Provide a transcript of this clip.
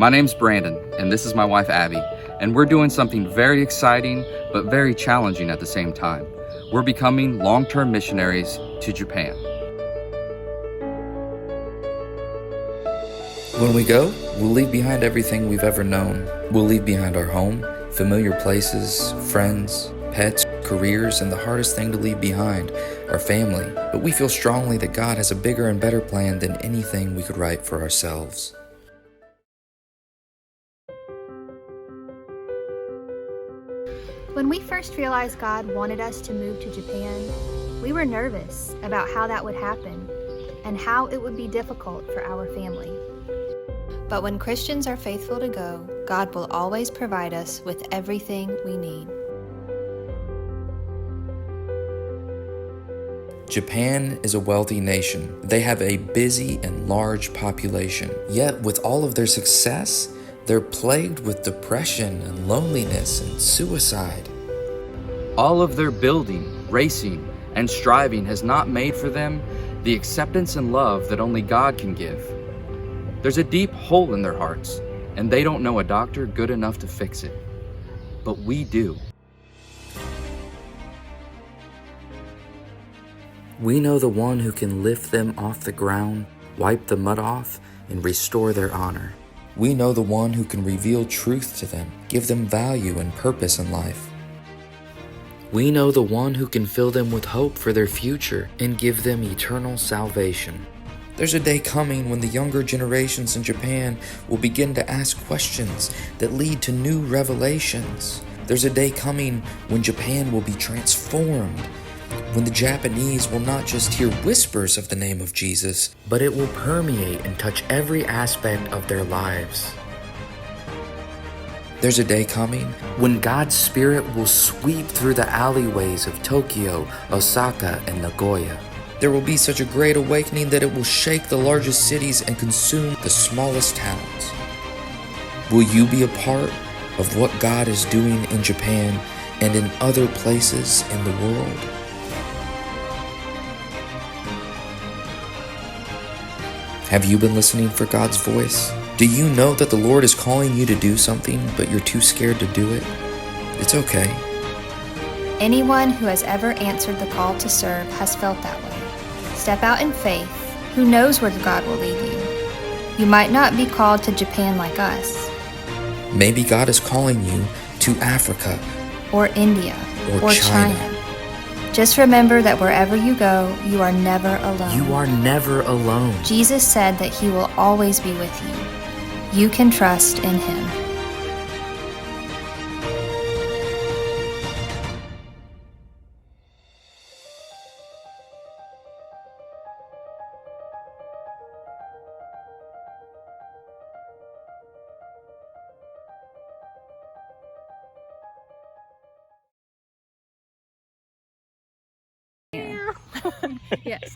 My name's Brandon, and this is my wife Abby, and we're doing something very exciting but very challenging at the same time. We're becoming long-term missionaries to Japan. When we go, we'll leave behind everything we've ever known. We'll leave behind our home, familiar places, friends, pets, careers, and the hardest thing to leave behind, our family. But we feel strongly that God has a bigger and better plan than anything we could write for ourselves. When we first realized God wanted us to move to Japan, we were nervous about how that would happen and how it would be difficult for our family. But when Christians are faithful to go, God will always provide us with everything we need. Japan is a wealthy nation. They have a busy and large population. Yet, with all of their success, they're plagued with depression and loneliness and suicide. All of their building, racing, and striving has not made for them the acceptance and love that only God can give. There's a deep hole in their hearts, and they don't know a doctor good enough to fix it. But we do. We know the one who can lift them off the ground, wipe the mud off, and restore their honor. We know the one who can reveal truth to them, give them value and purpose in life. We know the one who can fill them with hope for their future and give them eternal salvation. There's a day coming when the younger generations in Japan will begin to ask questions that lead to new revelations. There's a day coming when Japan will be transformed, when the Japanese will not just hear whispers of the name of Jesus, but it will permeate and touch every aspect of their lives. There's a day coming when God's Spirit will sweep through the alleyways of Tokyo, Osaka, and Nagoya. There will be such a great awakening that it will shake the largest cities and consume the smallest towns. Will you be a part of what God is doing in Japan and in other places in the world? Have you been listening for God's voice? Do you know that the Lord is calling you to do something, but you're too scared to do it? It's okay. Anyone who has ever answered the call to serve has felt that way. Step out in faith. Who knows where God will lead you? You might not be called to Japan like us. Maybe God is calling you to Africa Or India. or China. Just remember that wherever you go, you are never alone. You are never alone. Jesus said that He will always be with you. You can trust in Him. Yes.